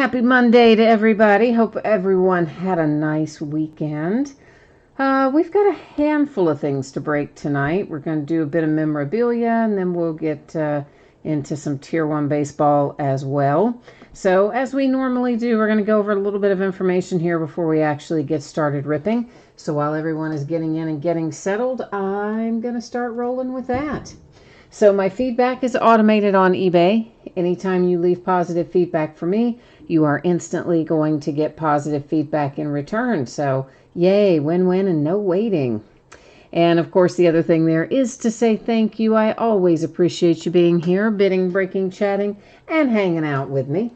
Happy Monday to everybody. Hope everyone had a nice weekend. We've got a handful of things to break tonight. We're going to do a bit of memorabilia, and then we'll get into some Tier 1 baseball as well. So, as we normally do, we're going to go over a little bit of information here before we actually get started ripping. So while everyone is getting in and getting settled, I'm going to start rolling with that. So my feedback is automated on eBay. Anytime you leave positive feedback for me, you are instantly going to get positive feedback in return. So yay, win-win and no waiting. And of course, the other thing there is to say thank you. I always appreciate you being here, bidding, breaking, chatting, and hanging out with me.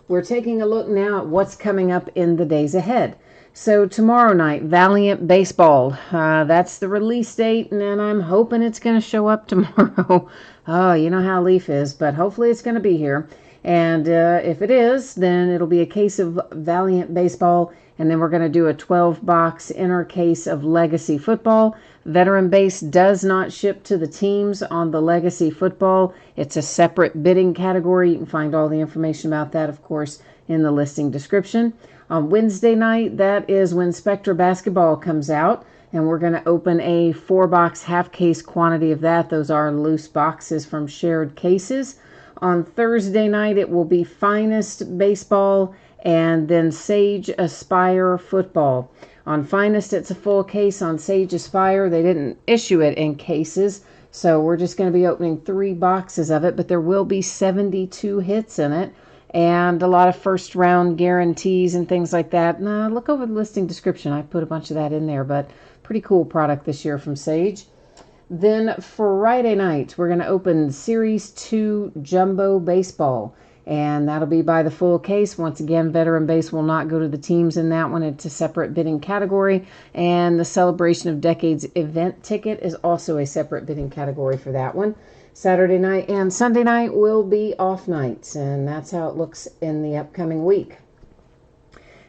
We're taking a look now at what's coming up in the days ahead. So tomorrow night, Valiant Baseball. That's the release date, and I'm hoping it's going to show up tomorrow. Oh, you know how Leaf is, but hopefully it's going to be here. And if it is, then it'll be a case of Valiant Baseball, and then we're going to do a 12-box inner case of Legacy Football. Veteran Base does not ship to the teams on the Legacy Football. It's a separate bidding category. You can find all the information about that, of course, in the listing description. On Wednesday night, that is when Spectra Basketball comes out, and we're going to open a 4-box half-case quantity of that. Those are loose boxes from shared cases. On Thursday night, it will be Finest Baseball and then Sage Aspire Football. On Finest, it's a full case. On Sage Aspire, they didn't issue it in cases, so we're just going to be opening 3 boxes of it, but there will be 72 hits in it and a lot of first-round guarantees and things like that. Now, look over the listing description. I put a bunch of that in there, but pretty cool product this year from Sage. Then Friday night, we're going to open Series 2 Jumbo Baseball, and that'll be by the full case. Once again, Veteran Base will not go to the teams in that one. It's a separate bidding category, and the Celebration of Decades event ticket is also a separate bidding category for that one. Saturday night and Sunday night will be off nights, and that's how it looks in the upcoming week.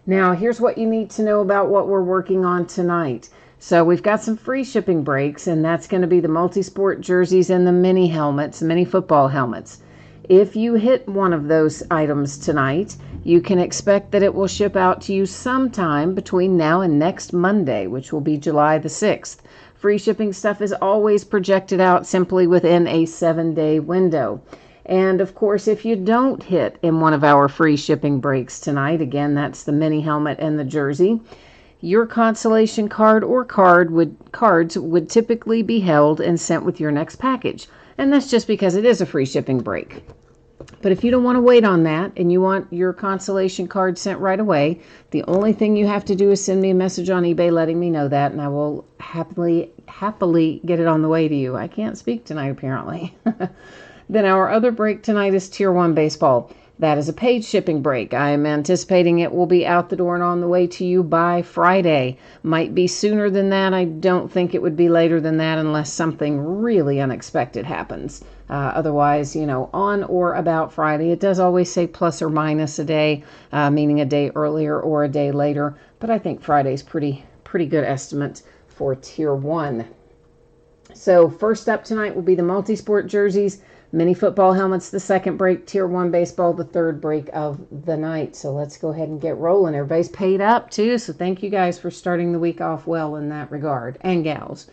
Now, here's what you need to know about what we're working on tonight. So we've got some free shipping breaks, and that's going to be the multi-sport jerseys and the mini helmets, mini football helmets. If you hit one of those items tonight, you can expect that it will ship out to you sometime between now and next Monday, which will be July the 6th. Free shipping stuff is always projected out simply within a 7-day window. And of course, if you don't hit in one of our free shipping breaks tonight, again, that's the mini helmet and the jersey, your consolation card or cards would typically be held and sent with your next package. And that's just because it is a free shipping break. But if you don't want to wait on that and you want your consolation card sent right away, the only thing you have to do is send me a message on eBay letting me know that, and I will happily get it on the way to you. I can't speak tonight, apparently. Then our other break tonight is Tier 1 Baseball. That is a paid shipping break. I am anticipating it will be out the door and on the way to you by Friday. Might be sooner than that. I don't think it would be later than that unless something really unexpected happens. Otherwise, on or about Friday. It does always say plus or minus a day, meaning a day earlier or a day later. But I think Friday's pretty good estimate for Tier 1. So first up tonight will be the multi-sport jerseys, mini football helmets, the second break, Tier 1 baseball, the third break of the night. So let's go ahead and get rolling. Everybody's paid up too, so thank you guys for starting the week off well in that regard, and gals.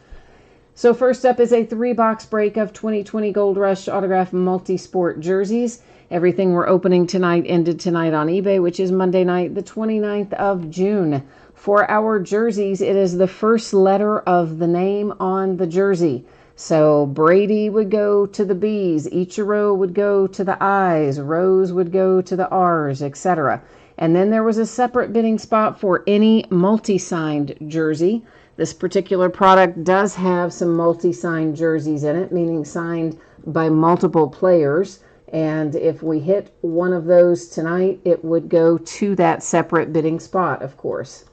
So first up is a 3-box break of 2020 Gold Rush autograph multi-sport jerseys. Everything we're opening tonight ended tonight on eBay, which is Monday night, the 29th of June. For our jerseys, it is the first letter of the name on the jersey. So Brady would go to the B's, Ichiro would go to the I's, Rose would go to the R's, etc. And then there was a separate bidding spot for any multi-signed jersey. This particular product does have some multi-signed jerseys in it, meaning signed by multiple players. And if we hit one of those tonight, it would go to that separate bidding spot, of course.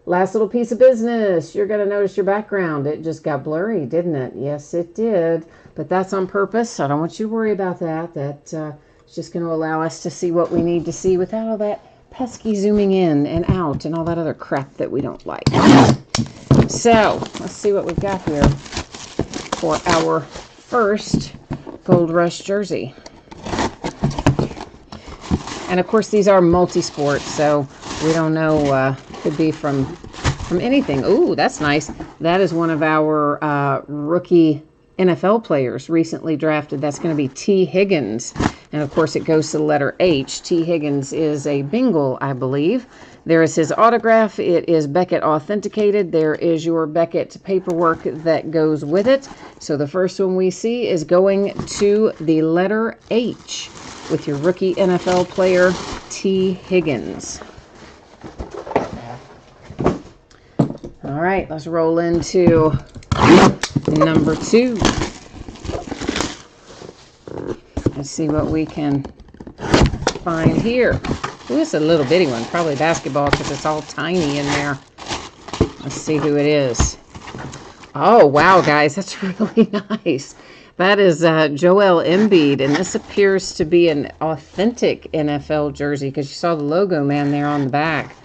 Last little piece of business. You're going to notice your background. It just got blurry, didn't it? Yes, it did. But that's on purpose. I don't want you to worry about that. That's just going to allow us to see what we need to see without all that pesky zooming in and out and all that other crap that we don't like. So, let's see what we've got here for our first Gold Rush jersey. And of course, these are multi-sport, so we don't know. Could be from anything. Ooh, that's nice. That is one of our rookie NFL players recently drafted. That's going to be T. Higgins. And of course, it goes to the letter H. T. Higgins is a Bengal, I believe. There is his autograph. It is Beckett authenticated. There is your Beckett paperwork that goes with it. So the first one we see is going to the letter H with your rookie NFL player, T. Higgins. All right, let's roll into number 2. Let's see what we can find here. Ooh, it's a little bitty one. Probably basketball because it's all tiny in there. Let's see who it is. Oh, wow, guys. That's really nice. That is Joel Embiid, and this appears to be an authentic NFL jersey because you saw the logo man there on the back.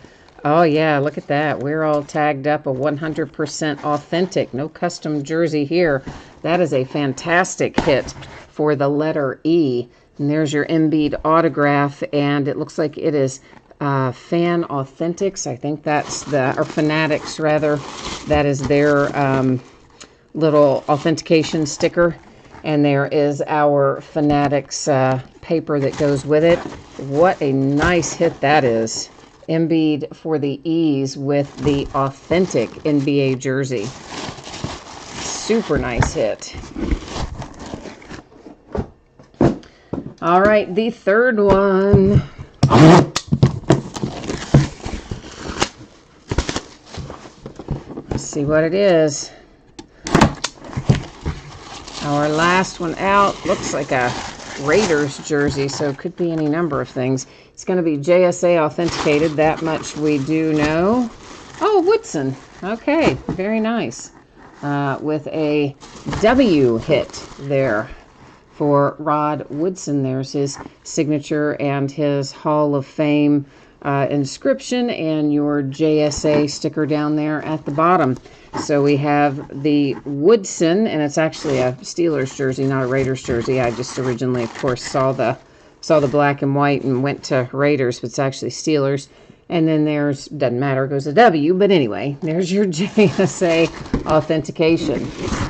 Oh, yeah, look at that. We're all tagged up a 100% authentic. No custom jersey here. That is a fantastic hit for the letter E. And there's your Embiid autograph, and it looks like it is Fan Authentics. I think that's or Fanatics, rather. That is their little authentication sticker. And there is our Fanatics paper that goes with it. What a nice hit that is. Embiid for the E's with the authentic NBA jersey. Super nice hit. All right, the third one. Let's see what it is. Our last one out looks like a Raiders jersey, so it could be any number of things. It's going to be JSA authenticated. That much we do know. Oh, Woodson. Okay, very nice. With a W hit there for Rod Woodson. There's his signature and his Hall of Fame inscription and your JSA sticker down there at the bottom. So we have the Woodson, and it's actually a Steelers jersey, not a Raiders jersey. I just originally, of course, saw the black and white and went to Raiders, but it's actually Steelers. And then there's, doesn't matter, it goes a W, but anyway, there's your JSA authentication.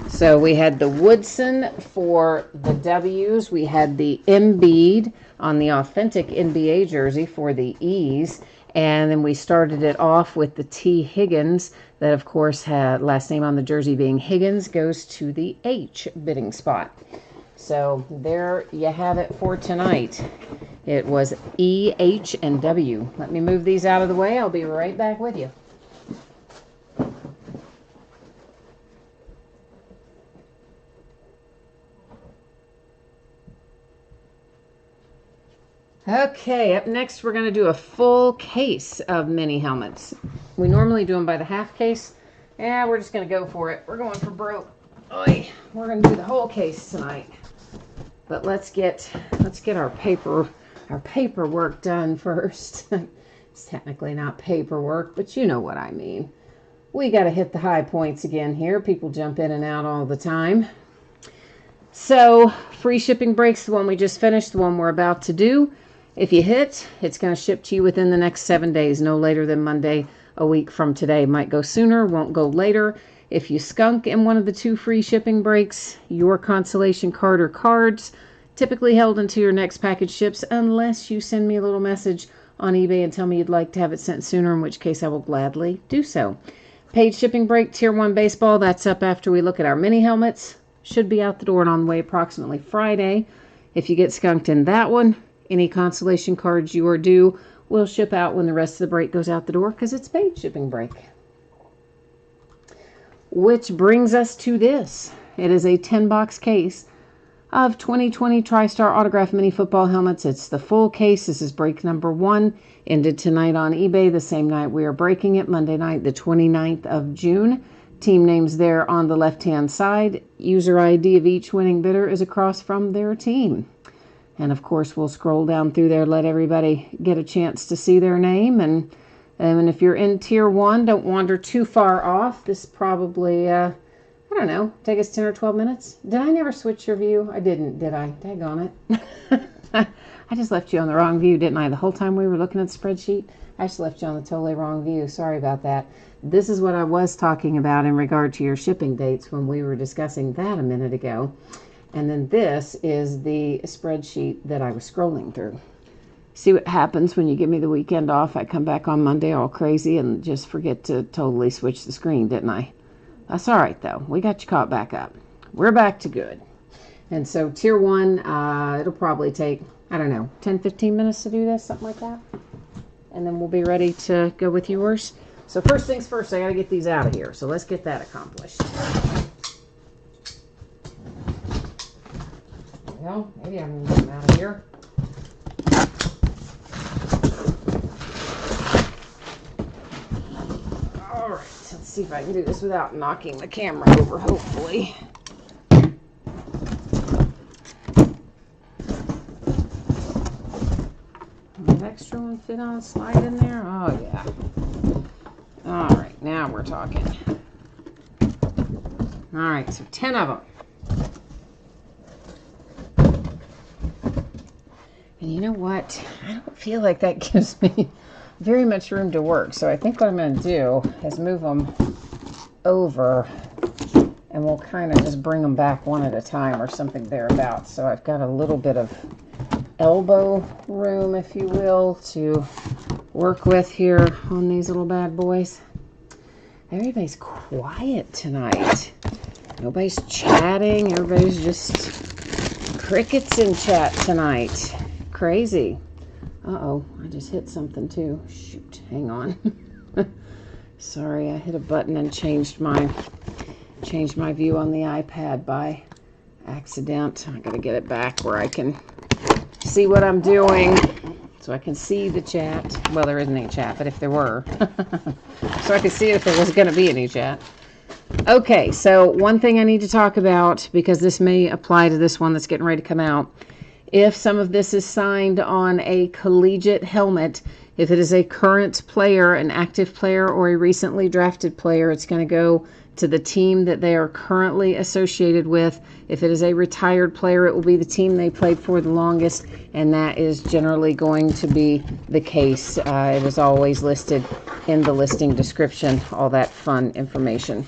So we had the Woodson for the W's. We had the Embiid on the authentic NBA jersey for the E's. And then we started it off with the T. Higgins that, of course, had last name on the jersey being Higgins, goes to the H bidding spot. So there you have it for tonight. It was E, H, and W. Let me move these out of the way. I'll be right back with you. Okay, up next we're going to do a full case of mini helmets. We normally do them by the half case. Yeah, we're just going to go for it. We're going for broke. Oy, we're going to do the whole case tonight. But let's get our paperwork done first. It's technically not paperwork, but you know what I mean. We got to hit the high points again here. People jump in and out all the time. So, free shipping breaks, the one we just finished, the one we're about to do. If you hit, it's going to ship to you within the next 7 days, no later than Monday, a week from today. Might go sooner, won't go later. If you skunk in one of the 2 free shipping breaks, your consolation card or cards typically held until your next package ships, unless you send me a little message on eBay and tell me you'd like to have it sent sooner, in which case I will gladly do so. Paid shipping break, Tier 1 baseball, that's up after we look at our mini helmets. Should be out the door and on the way approximately Friday. If you get skunked in that one, any consolation cards you are due will ship out when the rest of the break goes out the door because it's paid shipping break. Which brings us to this. It is a 10-box case of 2020 TriStar Autograph Mini Football Helmets. It's the full case. This is break number 1. Ended tonight on eBay, the same night we are breaking it, Monday night, the 29th of June. Team names there on the left-hand side. User ID of each winning bidder is across from their team. And, of course, we'll scroll down through there, let everybody get a chance to see their name. And if you're in Tier 1, don't wander too far off. This probably, I don't know, take us 10 or 12 minutes. Did I never switch your view? I didn't, did I? Daggone it. I just left you on the wrong view, didn't I? The whole time we were looking at the spreadsheet, I just left you on the totally wrong view. Sorry about that. This is what I was talking about in regard to your shipping dates when we were discussing that a minute ago. And then this is the spreadsheet that I was scrolling through. See what happens when you give me the weekend off? I come back on Monday all crazy and just forget to totally switch the screen, didn't I? That's all right, though. We got you caught back up. We're back to good. And so tier 1, it'll probably take, I don't know, 10, 15 minutes to do this, something like that. And then we'll be ready to go with yours. So first things first, I got to get these out of here. So let's get that accomplished. There we go. Maybe I'm going to get them out of here. All right, let's see if I can do this without knocking the camera over, hopefully. That extra one fit on a slide in there? Oh, yeah. All right, now we're talking. All right, so 10 of them. And you know what? I don't feel like that gives me very much room to work. So I think what I'm going to do is move them over and we'll kind of just bring them back one at a time or something thereabouts. So I've got a little bit of elbow room, if you will, to work with here on these little bad boys. Everybody's quiet tonight. Nobody's chatting. Everybody's just crickets in chat tonight. Crazy. Uh-oh, I just hit something too. Shoot, hang on. Sorry, I hit a button and changed my view on the iPad by accident. I gotta get it back where I can see what I'm doing so I can see the chat. Well, there isn't any chat, but if there were. So I could see if there was going to be any chat. Okay, so one thing I need to talk about, because this may apply to this one that's getting ready to come out. If some of this is signed on a collegiate helmet, if it is a current player, an active player, or a recently drafted player, it's going to go to the team that they are currently associated with. If it is a retired player, it will be the team they played for the longest, and that is generally going to be the case. It is always listed in the listing description, all that fun information.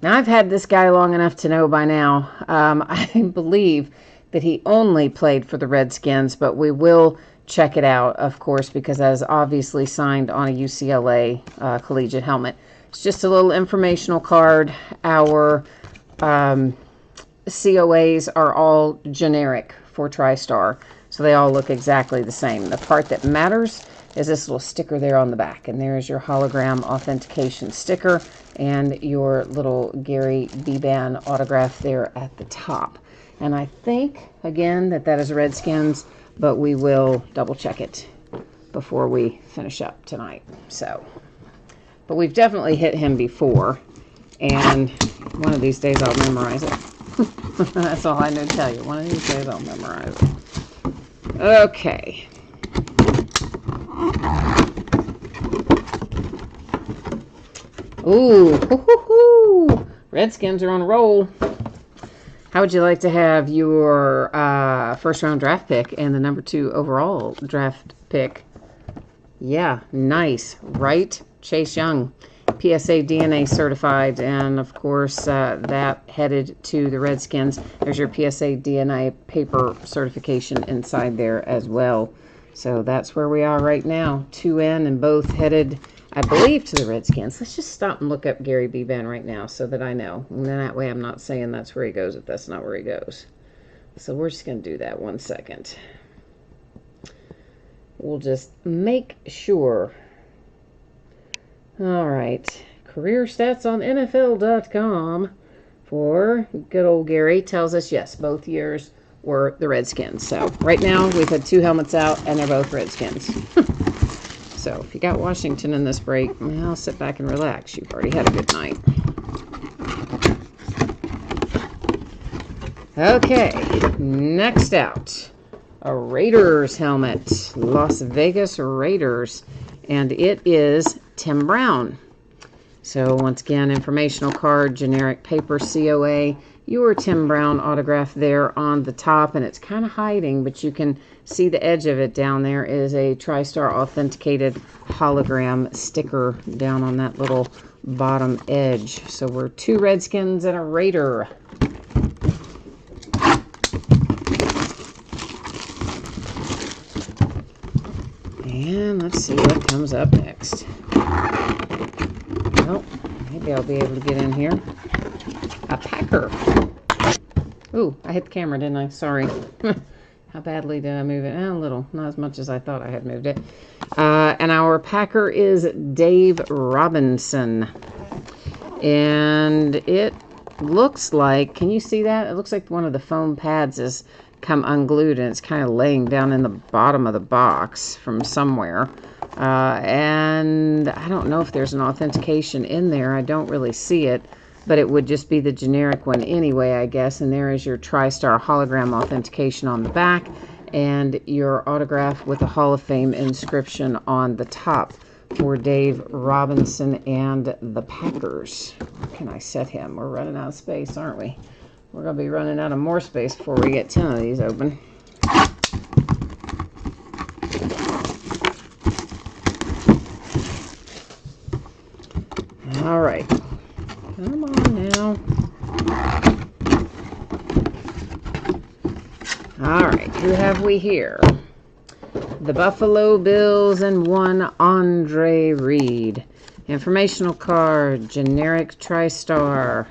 Now, I've had this guy long enough to know by now. I believe that he only played for the Redskins, but we will check it out, of course, because that is obviously signed on a UCLA collegiate helmet. It's just a little informational card. Our COAs are all generic for TriStar, so they all look exactly the same. The part that matters is this little sticker there on the back, and there is your hologram authentication sticker and your little Gary Beban autograph there at the top. And I think, again, that is Redskins, but we will double check it before we finish up tonight. So, but we've definitely hit him before, and one of these days I'll memorize it. That's all I know to tell you. One of these days I'll memorize it. Okay. Ooh, hoo-hoo-hoo. Redskins are on a roll. How would you like to have your first round draft pick and the number 2 overall draft pick? Yeah, nice, right? Chase Young, PSA DNA certified, and of course that headed to the Redskins. There's your PSA DNA paper certification inside there as well. So that's where we are right now. 2N and both headed, I believe, to the Redskins. Let's just stop and look up Gary Beban right now so that I know. And then that way I'm not saying that's where he goes if that's not where he goes. So we're just going to do that 1 second. We'll just make sure. All right. Career stats on NFL.com for good old Gary tells us, yes, both years were the Redskins. So right now we've had 2 helmets out and they're both Redskins. So if you got Washington in this break, well, sit back and relax. You've already had a good night. Okay, next out, a Raiders helmet, Las Vegas Raiders, and it is Tim Brown. So once again, informational card, generic paper COA, your Tim Brown autograph there on the top, and it's kind of hiding, but you can see the edge of it down there is a TriStar authenticated hologram sticker down on that little bottom edge. So we're 2 Redskins and a Raider. And let's see what comes up next. Oh, maybe I'll be able to get in here. A Packer. Ooh, I hit the camera, didn't I? Sorry. How badly did I move it? A little. Not as much as I thought I had moved it. And our Packer is Dave Robinson. And it looks like, can you see that? It looks like one of the foam pads has come unglued and it's kind of laying down in the bottom of the box from somewhere. And I don't know if there's an authentication in there. I don't really see it, but it would just be the generic one anyway, I guess. And there is your TriStar hologram authentication on the back and your autograph with a Hall of Fame inscription on the top for Dave Robinson and the Packers. Where can I set him? We're running out of space, aren't we? We're going to be running out of more space before we get 10 of these open. All right. Come on now. All right. Who have we here? The Buffalo Bills and one Andre Reed. Informational card. Generic TriStar.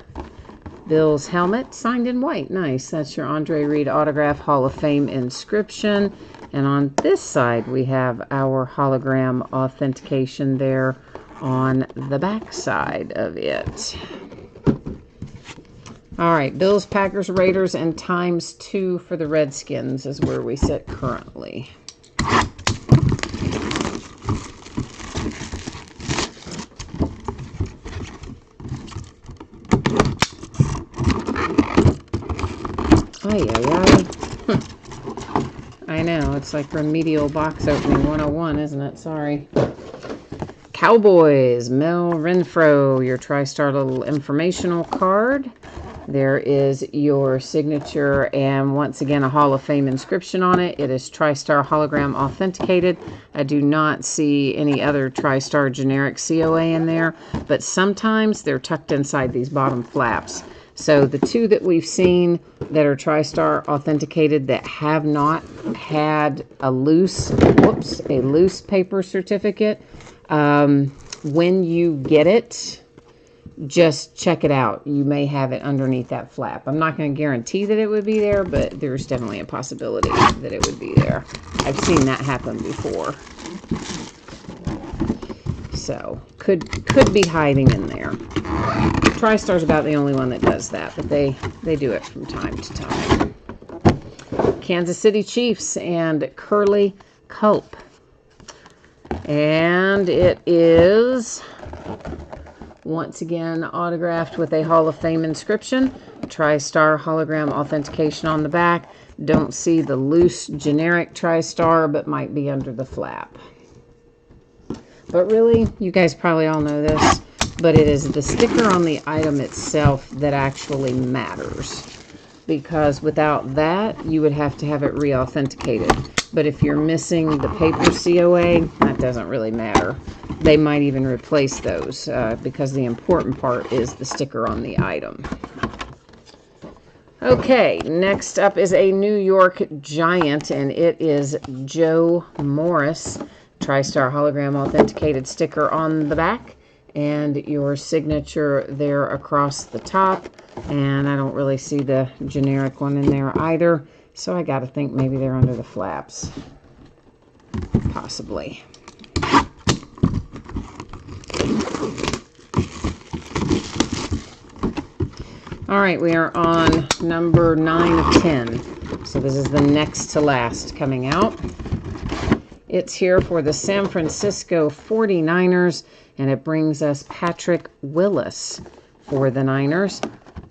Bills helmet, signed in white. Nice. That's your Andre Reed autograph Hall of Fame inscription. And on this side, we have our hologram authentication there on the back side of it. All right, Bills, Packers, Raiders, and ×2 for the Redskins is where we sit currently. I know, it's like remedial box opening 101, isn't it? Sorry. Cowboys, Mel Renfro, your TriStar little informational card. There is your signature and once again a Hall of Fame inscription on it. It is TriStar hologram authenticated. I do not see any other TriStar generic COA in there, but sometimes they're tucked inside these bottom flaps. So the 2 that we've seen that are TriStar authenticated that have not had a loose paper certificate, when you get it, just check it out. You may have it underneath that flap. I'm not going to guarantee that it would be there, but there's definitely a possibility that it would be there. I've seen that happen before. So, could be hiding in there. TriStar's about the only one that does that, but they do it from time to time. Kansas City Chiefs and Curly Culp. And it is, once again, autographed with a Hall of Fame inscription. TriStar hologram authentication on the back. Don't see the loose generic TriStar, but might be under the flap. But really, you guys probably all know this, but it is the sticker on the item itself that actually matters. Because without that, you would have to have it re-authenticated. But if you're missing the paper COA, that doesn't really matter. They might even replace those because the important part is the sticker on the item. Okay, next up is a New York Giant, and it is Joe Morris. TriStar hologram authenticated sticker on the back and your signature there across the top. And I don't really see the generic one in there either. So I got to think maybe they're under the flaps. Possibly. All right, we are on number 9 of 10. So this is the next to last coming out. It's here for the San Francisco 49ers, and it brings us Patrick Willis for the Niners.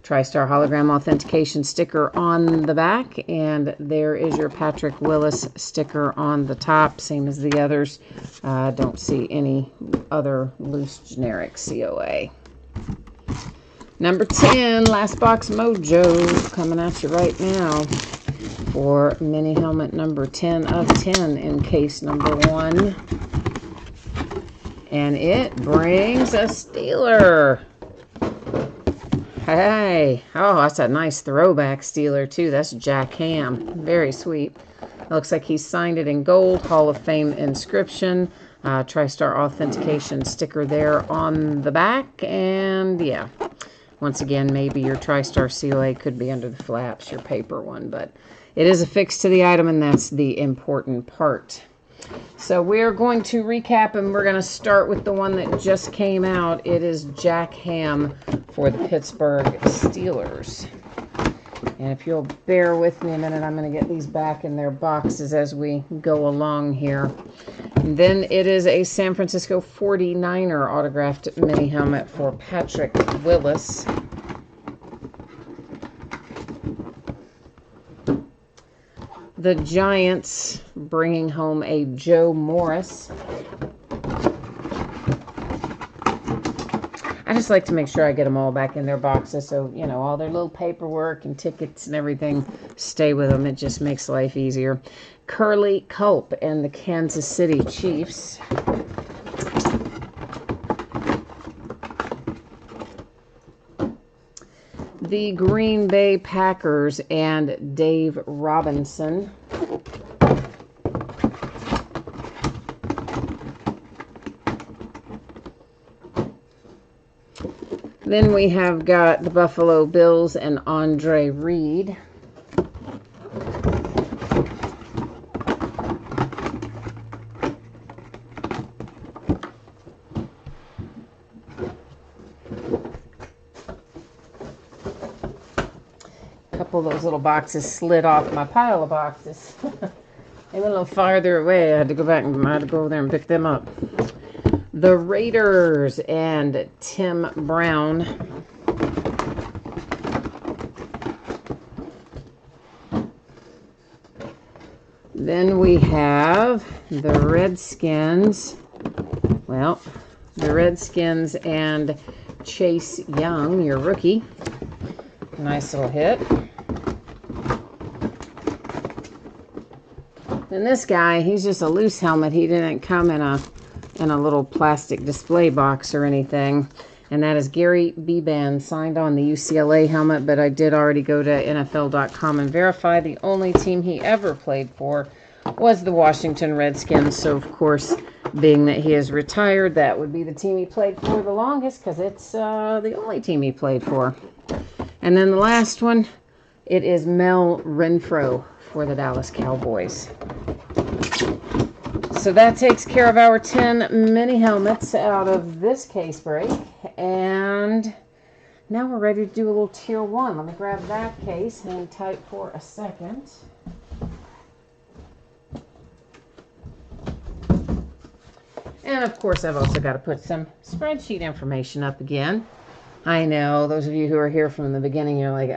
TriStar hologram authentication sticker on the back, and there is your Patrick Willis sticker on the top, same as the others. Don't see any other loose generic COA. Number 10, Last Box Mojo, coming at you right now for mini helmet number 10 of 10 in case number 1. And it brings a Steeler. Hey, oh, that's a nice throwback Steeler too. That's Jack Ham. Very sweet. Looks like he signed it in gold, Hall of Fame inscription, TriStar authentication sticker there on the back, and yeah. Once again, maybe your TriStar COA could be under the flaps, your paper one, but it is affixed to the item, and that's the important part. So we're going to recap, and we're going to start with the one that just came out. It is Jack Ham for the Pittsburgh Steelers. And if you'll bear with me a minute, I'm going to get these back in their boxes as we go along here. And then it is a San Francisco 49er autographed mini helmet for Patrick Willis. The Giants bringing home a Joe Morris. I just like to make sure I get them all back in their boxes so, you know, all their little paperwork and tickets and everything stay with them. It just makes life easier. Curly Culp and the Kansas City Chiefs. The Green Bay Packers and Dave Robinson. Then we have got the Buffalo Bills and Andre Reed. A couple of those little boxes slid off my pile of boxes. They went a little farther away. I had to go back and I had to go over there and pick them up. The Raiders and Tim Brown. Then we have the Redskins. Well, the Redskins and Chase Young, your rookie. Nice little hit. And this guy, he's just a loose helmet. He didn't come in a little plastic display box or anything. And that is Gary Beban, signed on the UCLA helmet, but I did already go to NFL.com and verify the only team he ever played for was the Washington Redskins. So, of course, being that he is retired, that would be the team he played for the longest because it's the only team he played for. And then the last one, it is Mel Renfro for the Dallas Cowboys. So that takes care of our 10 mini helmets out of this case break. And now we're ready to do a little tier 1. Let me grab that case, hang tight for a second. And of course, I've also got to put some spreadsheet information up again. I know, those of you who are here from the beginning, you're like,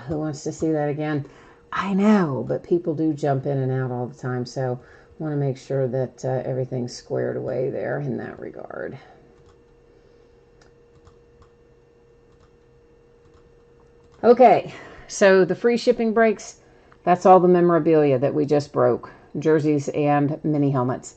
who wants to see that again? I know, but people do jump in and out all the time, so I want to make sure that everything's squared away there in that regard. Okay, so the free shipping breaks, that's all the memorabilia that we just broke. Jerseys and mini helmets.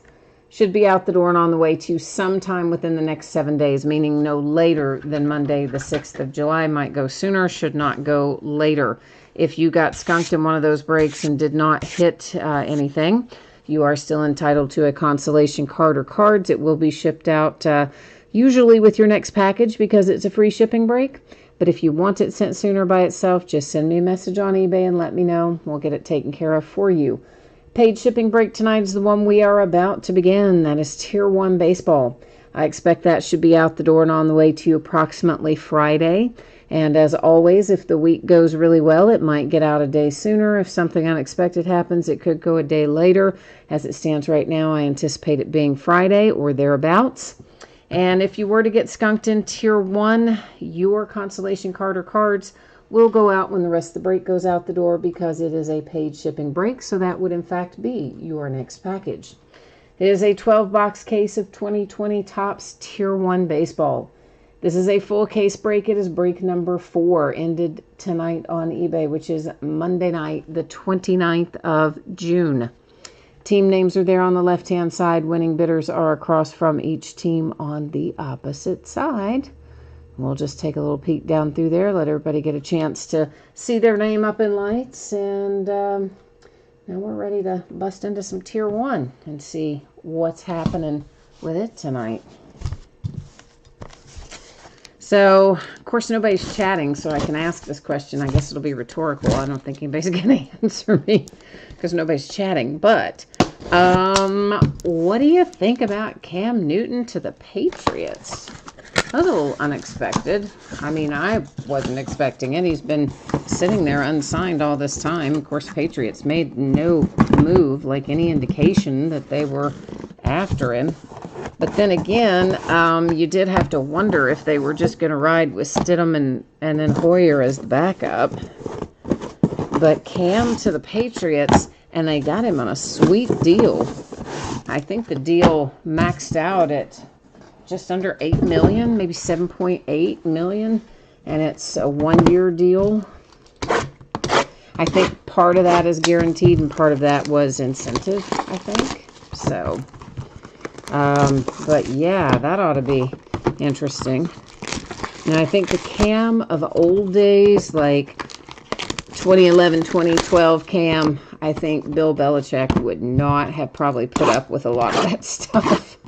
Should be out the door and on the way to you sometime within the next 7 days, meaning no later than Monday the 6th of July. Might go sooner, should not go later. If you got skunked in one of those breaks and did not hit anything, you are still entitled to a consolation card or cards. It will be shipped out usually with your next package because it's a free shipping break. But if you want it sent sooner by itself, just send me a message on eBay and let me know. We'll get it taken care of for you. Paid shipping break tonight is the one we are about to begin. That is Tier 1 Baseball. I expect that should be out the door and on the way to you approximately Friday. And as always, if the week goes really well, it might get out a day sooner. If something unexpected happens, it could go a day later. As it stands right now, I anticipate it being Friday or thereabouts. And if you were to get skunked in Tier 1, your consolation card or cards will go out when the rest of the break goes out the door because it is a paid shipping break, so that would in fact be your next package. It is a 12-box case of 2020 Topps Tier 1 Baseball. This is a full case break. It is break number 4, ended tonight on eBay, which is Monday night, the 29th of June. Team names are there on the left-hand side. Winning bidders are across from each team on the opposite side. We'll just take a little peek down through there, let everybody get a chance to see their name up in lights, and now we're ready to bust into some Tier 1 and see what's happening with it tonight. So, of course, nobody's chatting, so I can ask this question. I guess it'll be rhetorical. I don't think anybody's going to answer me because nobody's chatting. But what do you think about Cam Newton to the Patriots? That was a little unexpected. I mean, I wasn't expecting it. He's been sitting there unsigned all this time. Of course, Patriots made no move, like any indication that they were after him. But then again, you did have to wonder if they were just going to ride with Stidham and then Hoyer as the backup. But Cam to the Patriots, and they got him on a sweet deal. I think the deal maxed out at just under $8 million, maybe $7.8 million, and it's a 1-year deal. I think part of that is guaranteed, and part of that was incentive, I think. So... but yeah, that ought to be interesting. And I think the Cam of old days, like 2011, 2012 Cam, I think Bill Belichick would not have probably put up with a lot of that stuff.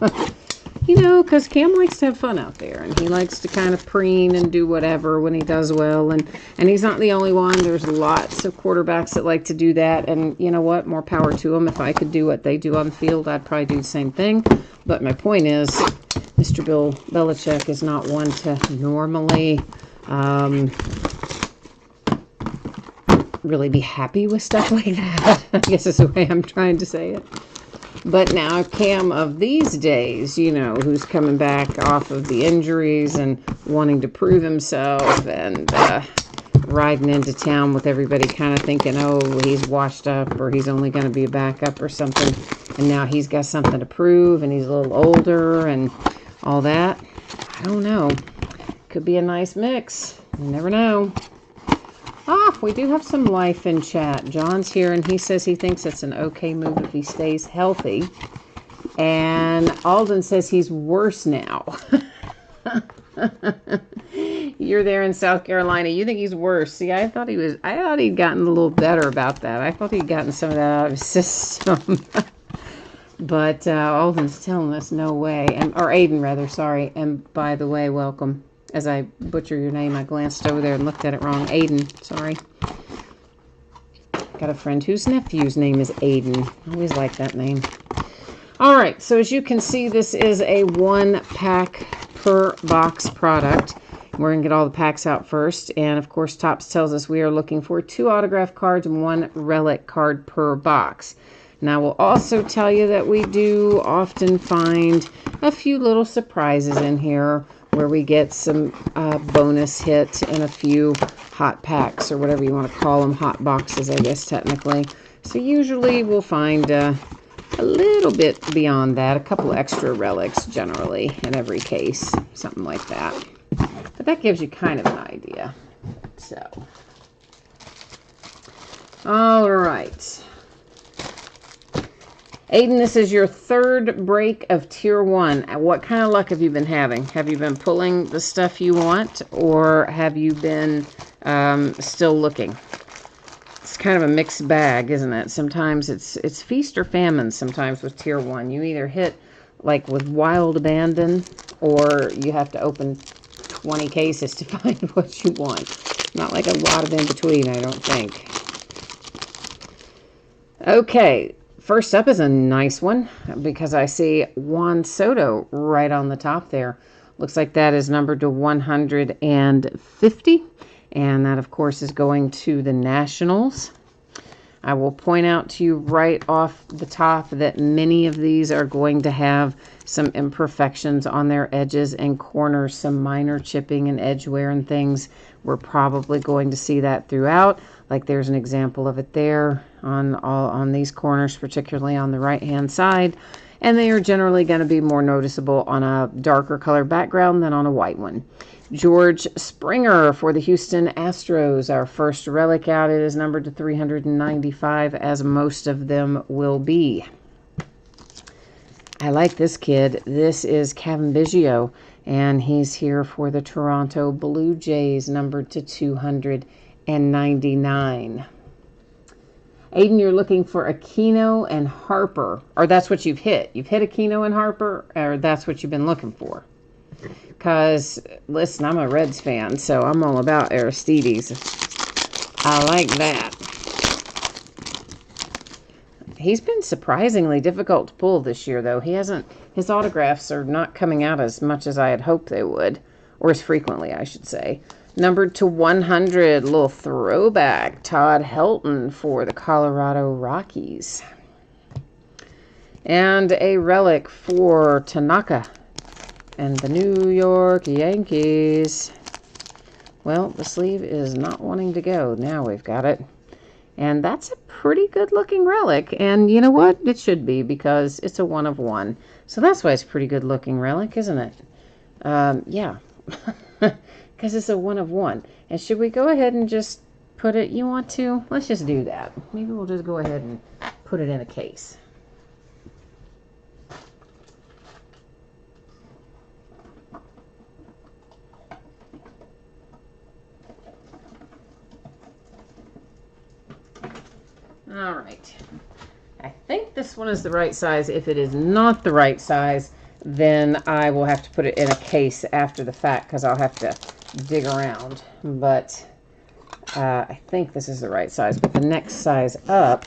You know, because Cam likes to have fun out there, and he likes to kind of preen and do whatever when he does well, and he's not the only one. There's lots of quarterbacks that like to do that, and you know what? More power to them. If I could do what they do on the field, I'd probably do the same thing. But my point is, Mr. Bill Belichick is not one to normally really be happy with stuff like that, I guess is the way I'm trying to say it. But now Cam of these days, you know, who's coming back off of the injuries and wanting to prove himself and riding into town with everybody kind of thinking, oh, he's washed up or he's only going to be a backup or something. And now he's got something to prove and he's a little older and all that. I don't know. Could be a nice mix. You never know. We do have some life in chat. John's here, and he says he thinks it's an okay move if he stays healthy. And Alden says he's worse now. You're there in South Carolina. You think he's worse. See, I thought he'd gotten a little better about that. I thought he'd gotten some of that out of his system. But Alden's telling us no way. Or Aiden, rather, sorry. And by the way, welcome. As I butcher your name, I glanced over there and looked at it wrong. Aiden, sorry. Got a friend whose nephew's name is Aiden. I always like that name. All right, so as you can see, this is a 1-pack per box product. We're going to get all the packs out first. And, of course, Topps tells us we are looking for 2 autograph cards and 1 relic card per box. Now, we'll also tell you that we do often find a few little surprises in here where we get some bonus hit and a few hot packs or whatever you want to call them, hot boxes, I guess, technically. So usually we'll find a little bit beyond that, a couple extra relics generally in every case, something like that. But that gives you kind of an idea. So, all right. Aiden, this is your 3rd break of Tier 1. What kind of luck have you been having? Have you been pulling the stuff you want, or have you been still looking? It's kind of a mixed bag, isn't it? Sometimes it's feast or famine sometimes with Tier 1. You either hit, like with Wild Abandon, or you have to open 20 cases to find what you want. Not like a lot of in between, I don't think. Okay. First up is a nice one because I see Juan Soto right on the top there. Looks like that is numbered to 150. And that, of course, is going to the Nationals. I will point out to you right off the top that many of these are going to have some imperfections on their edges and corners, some minor chipping and edge wear and things. We're probably going to see that throughout. Like there's an example of it there on these corners, particularly on the right-hand side. and they are generally going to be more noticeable on a darker color background than on a white one. George Springer for the Houston Astros, our first relic out. It is numbered to 395, as most of them will be. I like this kid. This is Cavan Biggio, and he's here for the Toronto Blue Jays, numbered to 299. Aiden, you're looking for Aquino and Harper, or that's what you've hit. You've hit Aquino and Harper, or that's what you've been looking for. Because, listen, I'm a Reds fan, so I'm all about Aristides. I like that. He's been surprisingly difficult to pull this year, though. His autographs are not coming out as much as I had hoped they would, or as frequently, I should say. Numbered to 100, little throwback, Todd Helton for the Colorado Rockies. And a relic for Tanaka and the New York Yankees. Well, the sleeve is not wanting to go. Now we've got it. And that's a pretty good looking relic. And you know what? It should be, because it's a 1 of 1. So that's why it's a pretty good looking relic, isn't it? Yeah. Because it's a 1 of 1. And should we go ahead and just put it, you want to? Let's just do that. Maybe we'll just go ahead and put it in a case. All right. I think this one is the right size. If it is not the right size, then I will have to put it in a case after the fact, because I'll have to dig around. But I think this is the right size. But the next size up,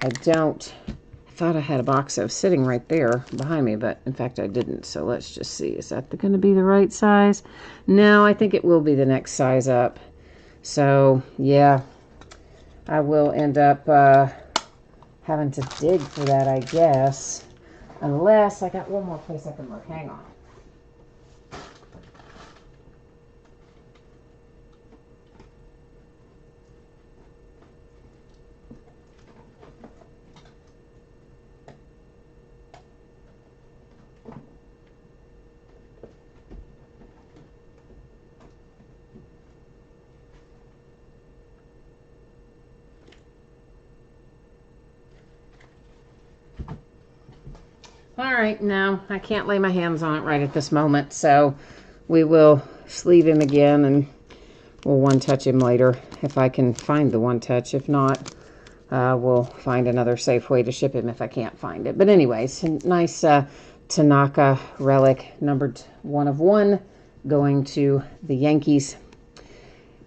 I thought I had a box of sitting right there behind me, but in fact I didn't. So let's just see. Is that going to be the right size? No, I think it will be the next size up. So, yeah. I will end up having to dig for that, I guess. Unless I got one more place I can look. Hang on. All right, no, I can't lay my hands on it right at this moment, so we will sleeve him again, and we'll one-touch him later if I can find the one-touch. If not, we'll find another safe way to ship him if I can't find it. But anyways, nice Tanaka relic, numbered 1 of 1, going to the Yankees.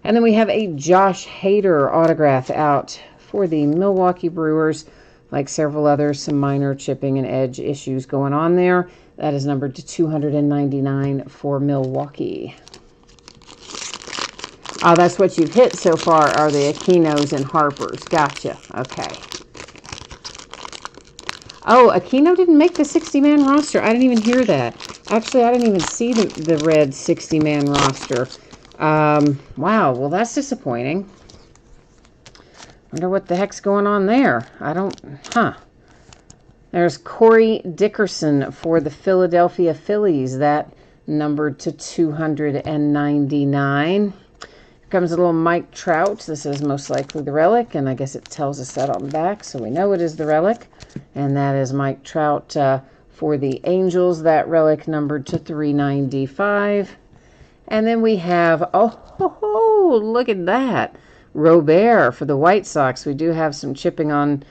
And then we have a Josh Hader autograph out for the Milwaukee Brewers. Like several others, some minor chipping and edge issues going on there. That is numbered to 299 for Milwaukee. Oh, that's what you've hit so far, are the Aquinos and Harpers. Gotcha. Okay. Oh, Aquino didn't make the 60-man roster. I didn't even hear that. Actually, I didn't even see the red 60-man roster. Wow, well, that's disappointing. Wonder what the heck's going on there. There's Corey Dickerson for the Philadelphia Phillies. That numbered to 299. Here comes a little Mike Trout. This is most likely the relic, and I guess it tells us that on the back, so we know it is the relic. And that is Mike Trout for the Angels. That relic numbered to 395. And then we have, oh, look at that. Robert for the White Sox. We do have some chipping on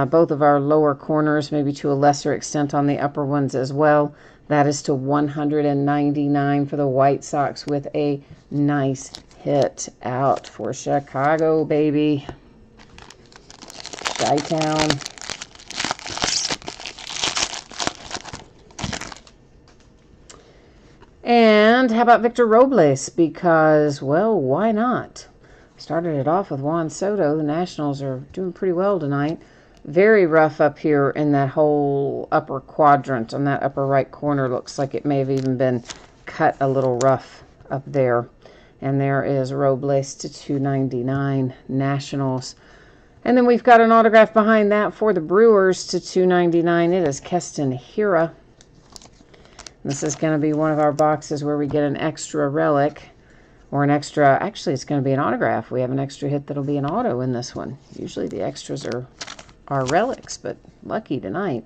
both of our lower corners, maybe to a lesser extent on the upper ones as well. That is to 199 for the White Sox, with a nice hit out for Chicago, baby. Chi-Town. And how about Victor Robles? Because, well, why not? Started it off with Juan Soto. The Nationals are doing pretty well tonight. Very rough up here in that whole upper quadrant. On that upper right corner, looks like it may have even been cut a little rough up there. And there is Robles to 299 Nationals. And then we've got an autograph behind that for the Brewers to $2.99. It is Keston Hiura. This is going to be one of our boxes where we get an extra relic or an extra, actually it's going to be an autograph. We have an extra hit that'll be an auto in this one. Usually the extras are relics, but lucky tonight.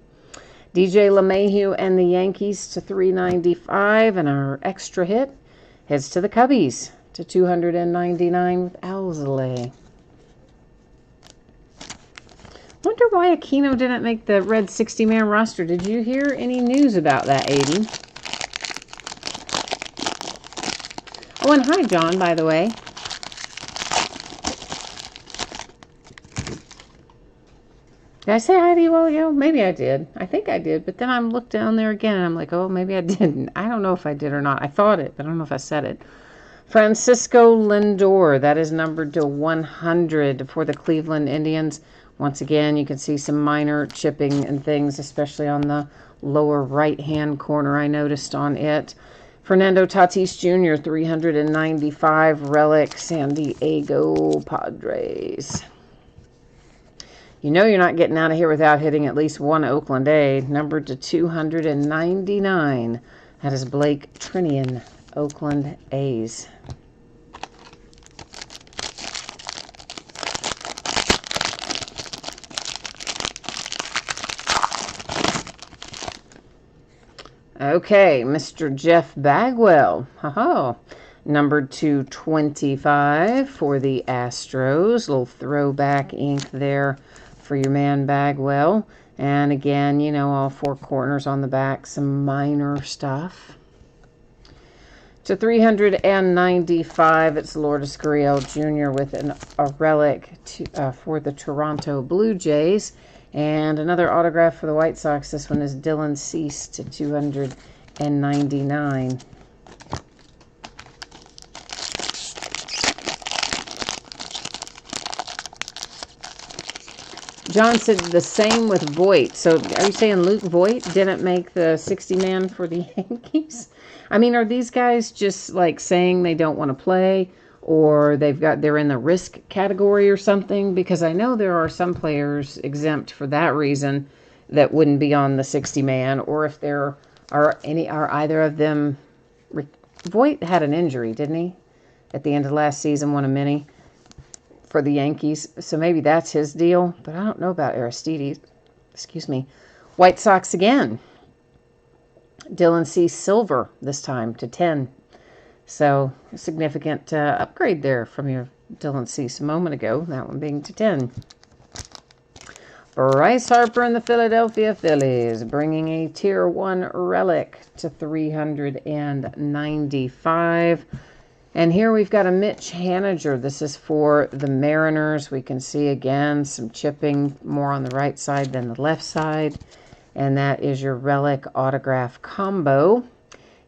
DJ LeMahieu and the Yankees to $3.95, and our extra hit heads to the Cubbies to $299 with Alzolay. Wonder why Aquino didn't make the red 60-man roster. Did you hear any news about that, Aiden? Oh, and hi, John, by the way. Did I say hi to you a while ago? Maybe I did. I think I did, but then I looked down there again, and I'm like, oh, maybe I didn't. I don't know if I did or not. I thought it, but I don't know if I said it. Francisco Lindor, that is numbered to 100 for the Cleveland Indians. Once again, you can see some minor chipping and things, especially on the lower right-hand corner I noticed on it. Fernando Tatis Jr., 395 relic, San Diego Padres. You know you're not getting out of here without hitting at least one Oakland A, numbered to 299. That is Blake Trinian, Oakland A's. Okay, Mr. Jeff Bagwell. Numbered to 25 for the Astros. Little throwback ink there for your man Bagwell. And again, you know, all four corners on the back, some minor stuff. To 395, it's Lourdes Gurriel Jr. with a relic for the Toronto Blue Jays. And another autograph for the White Sox. This one is Dylan Cease to 299. John said the same with Voit. So are you saying Luke Voit didn't make the 60-man for the Yankees? I mean, are these guys just like saying they don't want to play, or they're in the risk category or something? Because I know there are some players exempt for that reason that wouldn't be on the 60-man, or if there are either of them. Voit had an injury, didn't he? At the end of last season, won a mini for the Yankees. So maybe that's his deal, but I don't know about Aristides. Excuse me. White Sox again. Dylan Cease silver this time to 10. So a significant upgrade there from your Dylan Cease a moment ago, that one being to 10. Bryce Harper and the Philadelphia Phillies bringing a Tier 1 relic to 395. And here we've got a Mitch Haniger. This is for the Mariners. We can see again some chipping more on the right side than the left side. And that is your relic autograph combo.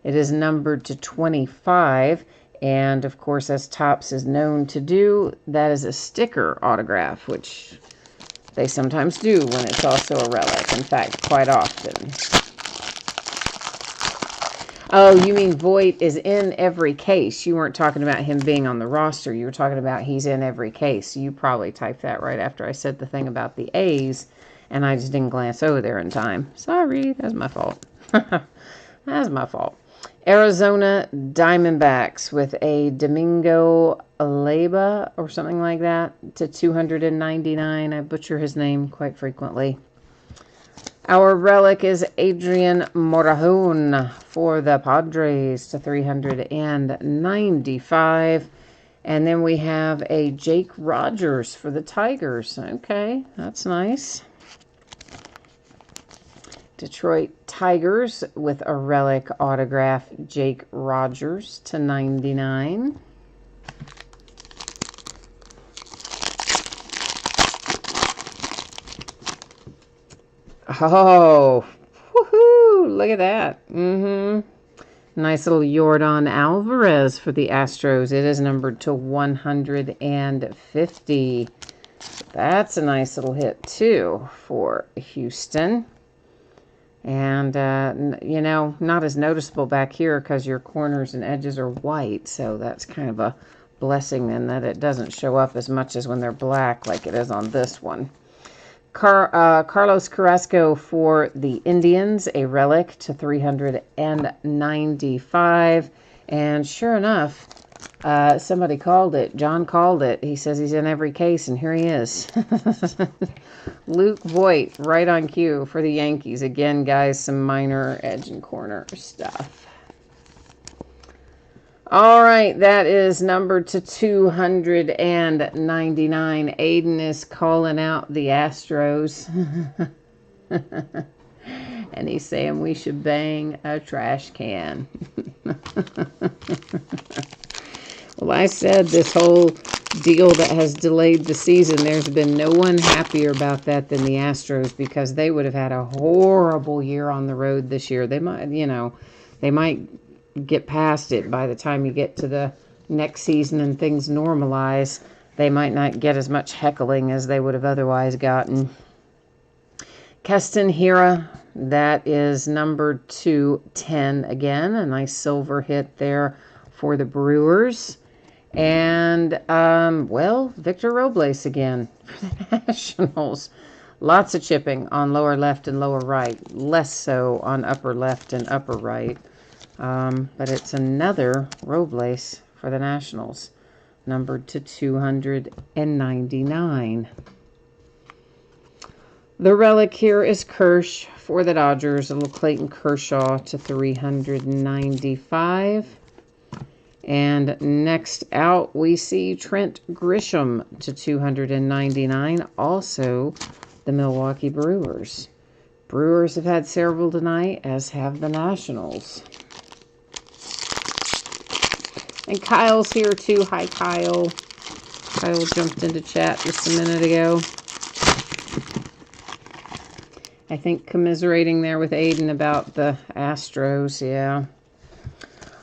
It is numbered to 25. And of course, as Topps is known to do, that is a sticker autograph, which they sometimes do when it's also a relic. In fact, quite often. Oh, you mean Voit is in every case. You weren't talking about him being on the roster. You were talking about he's in every case. You probably typed that right after I said the thing about the A's, and I just didn't glance over there in time. Sorry, that's my fault. That's my fault. Arizona Diamondbacks with a Domingo Aleba or something like that to 299. I butcher his name quite frequently. Our relic is Adrian Morejon for the Padres to 395. And then we have a Jake Rogers for the Tigers. Okay, that's nice. Detroit Tigers with a relic autograph, Jake Rogers to 99. Oh, woohoo! Look at that. Nice little Yordan Alvarez for the Astros. It is numbered to 150. That's a nice little hit, too, for Houston. And, you know, not as noticeable back here because your corners and edges are white. So that's kind of a blessing then that it doesn't show up as much as when they're black like it is on this one. Carlos Carrasco for the Indians, a relic to 395. And sure enough, somebody called it. John called it. He says he's in every case, and here he is. Luke Voit, right on cue for the Yankees. Again, guys, some minor edge and corner stuff. All right, that is numbered to 299. Aiden is calling out the Astros. And he's saying we should bang a trash can. Well, I said this whole deal that has delayed the season, there's been no one happier about that than the Astros, because they would have had a horrible year on the road this year. They might, they might get past it by the time you get to the next season and things normalize. They might not get as much heckling as they would have otherwise gotten. Keston Hiura, that is numbered to 10 again. A nice silver hit there for the Brewers. And, Victor Robles again for the Nationals. Lots of chipping on lower left and lower right. Less so on upper left and upper right. But it's another Robles for the Nationals, numbered to 299. The relic here is Kersh for the Dodgers, a little Clayton Kershaw to 395. And next out, we see Trent Grisham to 299, also the Milwaukee Brewers. Brewers have had several tonight, as have the Nationals. And Kyle's here too. Hi, Kyle. Kyle jumped into chat just a minute ago. I think commiserating there with Aiden about the Astros, yeah.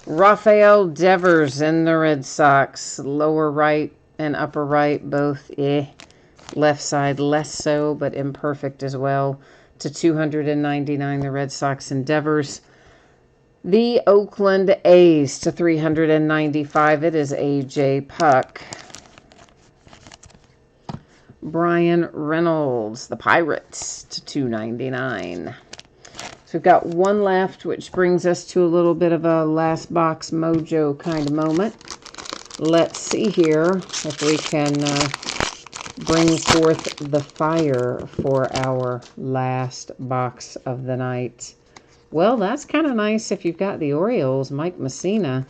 Rafael Devers in the Red Sox. Lower right and upper right, both left side less so, but imperfect as well. To 299, the Red Sox and Devers. The Oakland A's to 395. It is A.J. Puck. Brian Reynolds, the Pirates, to 299. So we've got one left, which brings us to a little bit of a last box mojo kind of moment. Let's see here if we can bring forth the fire for our last box of the night. Well, that's kind of nice if you've got the Orioles. Mike Messina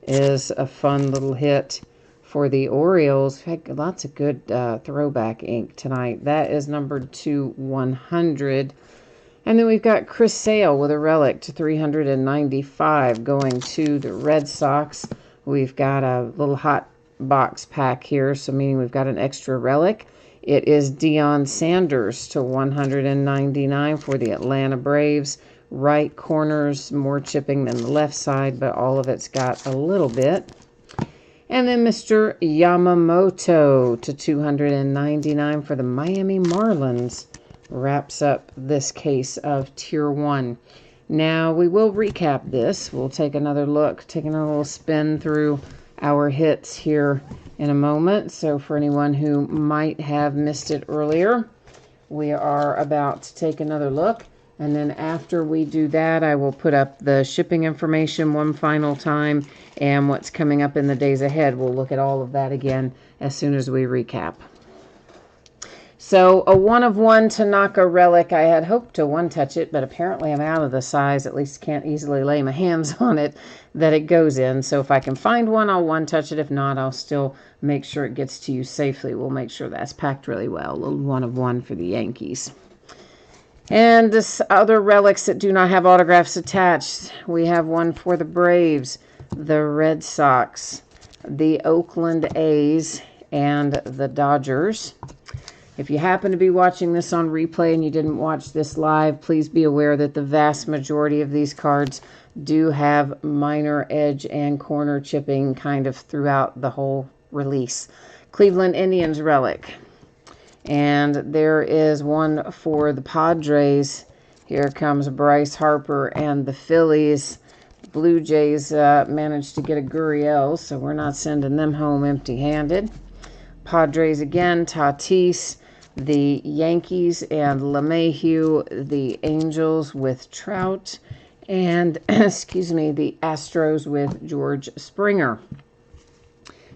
is a fun little hit for the Orioles. We've had lots of good throwback ink tonight. That is numbered to 100. And then we've got Chris Sale with a relic to 395 going to the Red Sox. We've got a little hot box pack here, so meaning we've got an extra relic. It is Deion Sanders to 199 for the Atlanta Braves. Right corners, more chipping than the left side, but all of it's got a little bit. And then Mr. Yamamoto to 299 for the Miami Marlins. Wraps up this case of Tier 1. Now, we will recap this. We'll take another look, taking a little spin through our hits here in a moment. So for anyone who might have missed it earlier, we are about to take another look. And then after we do that, I will put up the shipping information one final time and what's coming up in the days ahead. We'll look at all of that again as soon as we recap. So a 1 of 1 Tanaka relic. I had hoped to one-touch it, but apparently I'm out of the size, at least can't easily lay my hands on it, that it goes in. So if I can find one, I'll one-touch it. If not, I'll still make sure it gets to you safely. We'll make sure that's packed really well. A little 1 of 1 for the Yankees. And this other relics that do not have autographs attached. We have one for the Braves, the Red Sox, the Oakland A's, and the Dodgers. If you happen to be watching this on replay and you didn't watch this live, please be aware that the vast majority of these cards do have minor edge and corner chipping kind of throughout the whole release. Cleveland Indians relic. And there is one for the Padres. Here comes Bryce Harper and the Phillies. Blue Jays managed to get a Gurriel, so we're not sending them home empty-handed. Padres again, Tatis, the Yankees, and LeMahieu, the Angels with Trout, and, excuse me, the Astros with George Springer.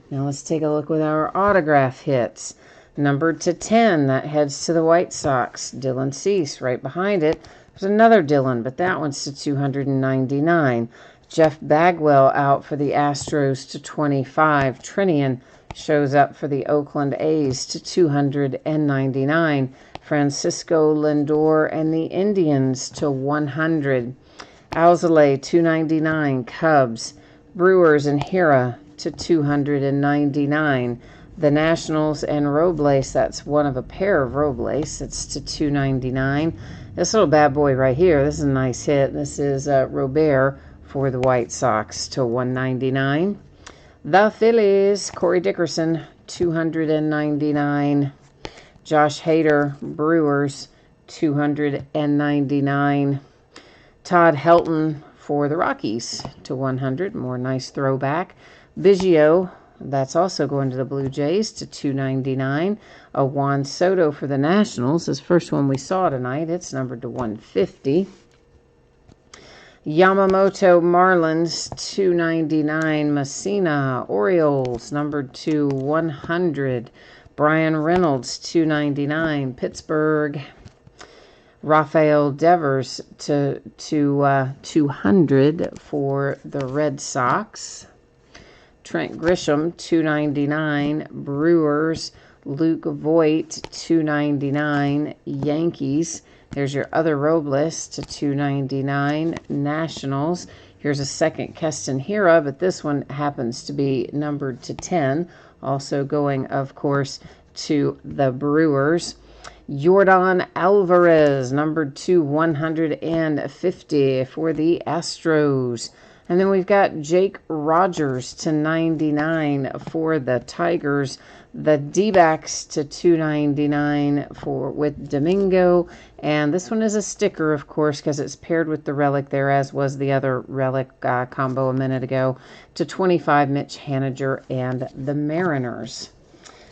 Now let's take a look with our autograph hits. Numbered to 10, that heads to the White Sox. Dylan Cease. Right behind it, there's another Dylan, but that one's to 299. Jeff Bagwell out for the Astros to 25. Trinian shows up for the Oakland A's to 299. Francisco Lindor and the Indians to 100. Alzolay, 299. Cubs. Brewers and Hira to 299. The Nationals and Robles, that's one of a pair of Robles. It's to 299. This little bad boy right here, this is a nice hit. This is Robert for the White Sox to 199. The Phillies, Corey Dickerson, 299. Josh Hader, Brewers, 299. Todd Helton for the Rockies to 100. More nice throwback. Biggio, that's also going to the Blue Jays to 299. A Juan Soto for the Nationals. This first one we saw tonight. It's numbered to 150. Yamamoto Marlins 299. Messina Orioles numbered to 100. Brian Reynolds 299. Pittsburgh. Rafael Devers to 200 for the Red Sox. Trent Grisham, 299. Brewers, Luke Voigt, 299. Yankees, there's your other Robles to 299. Nationals, here's a second Keston Hira, but this one happens to be numbered to 10. Also going, of course, to the Brewers. Yordan Alvarez, numbered to 150 for the Astros. And then we've got Jake Rogers to 99 for the Tigers. The D-backs to 299 with Domingo. And this one is a sticker, of course, because it's paired with the relic there, as was the other relic combo a minute ago, to 25, Mitch Haniger and the Mariners.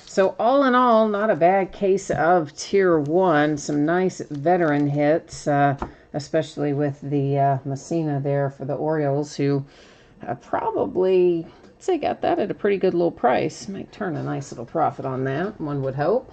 So all in all, not a bad case of Tier 1. Some nice veteran hits, especially with the Messina there for the Orioles, who probably, I'd say, got that at a pretty good little price. Might turn a nice little profit on that, one would hope.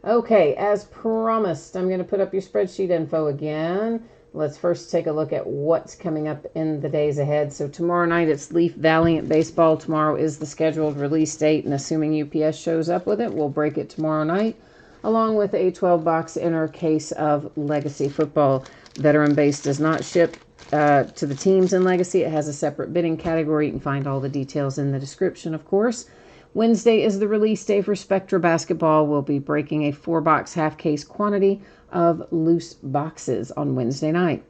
Okay, as promised, I'm going to put up your spreadsheet info again. Let's first take a look at what's coming up in the days ahead. So tomorrow night, it's Leaf Valiant Baseball. Tomorrow is the scheduled release date, and assuming UPS shows up with it, we'll break it tomorrow night, along with a 12-box inner case of Legacy Football. Veteran Base does not ship to the teams in Legacy. It has a separate bidding category. You can find all the details in the description, of course. Wednesday is the release day for Spectra Basketball. We'll be breaking a 4-box half-case quantity of loose boxes on Wednesday night.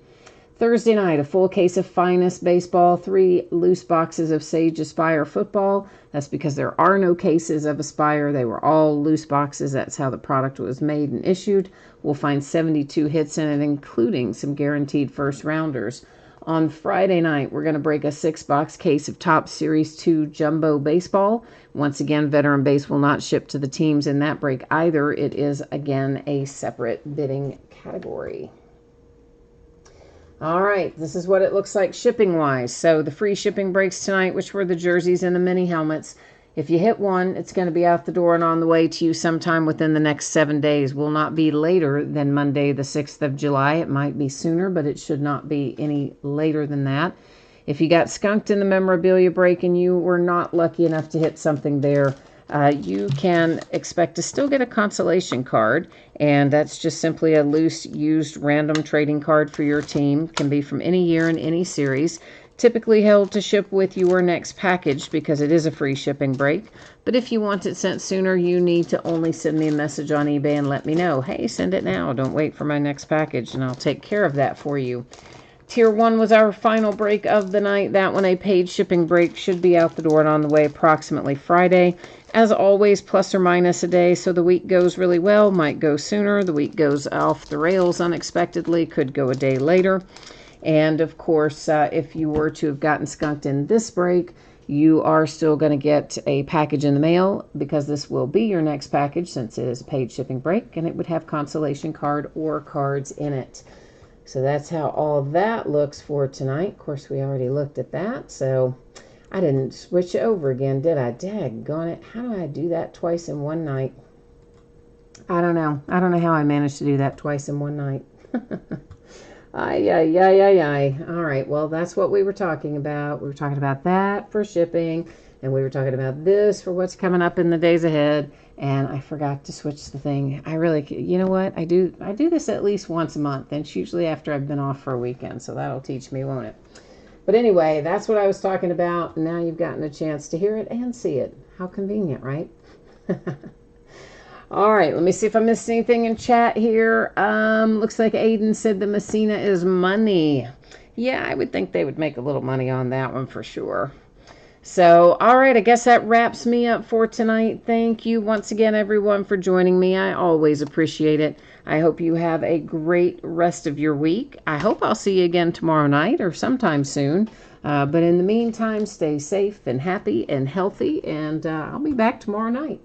Thursday night, a full case of Finest Baseball, 3 loose boxes of Sage Aspire Football. That's because there are no cases of Aspire. They were all loose boxes. That's how the product was made and issued. We'll find 72 hits in it, including some guaranteed first-rounders. On Friday night, we're going to break a 6-box case of Top Series 2 Jumbo Baseball. Once again, Veteran Base will not ship to the teams in that break either. It is, again, a separate bidding category. All right, this is what it looks like shipping-wise. So the free shipping breaks tonight, which were the jerseys and the mini helmets. If you hit one, it's going to be out the door and on the way to you sometime within the next 7 days. Will not be later than Monday, the 6th of July. It might be sooner, but it should not be any later than that. If you got skunked in the memorabilia break and you were not lucky enough to hit something there, you can expect to still get a consolation card, and that's just simply a loose, used, random trading card for your team. Can be from any year in any series. Typically held to ship with your next package because it is a free shipping break. But if you want it sent sooner, you need to only send me a message on eBay and let me know, hey, send it now. Don't wait for my next package, and I'll take care of that for you. Tier 1 was our final break of the night. That one, a paid shipping break, should be out the door and on the way approximately Friday. As always, plus or minus a day, so the week goes really well, might go sooner. The week goes off the rails unexpectedly, could go a day later. And of course, if you were to have gotten skunked in this break, you are still going to get a package in the mail, because this will be your next package since it is a paid shipping break, and it would have consolation card or cards in it. So that's how all that looks for tonight. Of course, we already looked at that, so I didn't switch over again, did I? Daggone it. How do I do that twice in one night? I don't know. I don't know how I managed to do that twice in one night. Ay, ay, ay, ay, ay. All right, well, that's what we were talking about. We were talking about that for shipping, and we were talking about this for what's coming up in the days ahead, and I forgot to switch the thing. I really, you know what? I do this at least once a month, and it's usually after I've been off for a weekend, so that'll teach me, won't it? But anyway, that's what I was talking about. Now you've gotten a chance to hear it and see it. How convenient, right? All right, let me see if I missed anything in chat here. Looks like Aiden said the Messina is money. Yeah, I would think they would make a little money on that one for sure. So, all right, I guess that wraps me up for tonight. Thank you once again, everyone, for joining me. I always appreciate it. I hope you have a great rest of your week. I hope I'll see you again tomorrow night or sometime soon. But in the meantime, stay safe and happy and healthy, and I'll be back tomorrow night.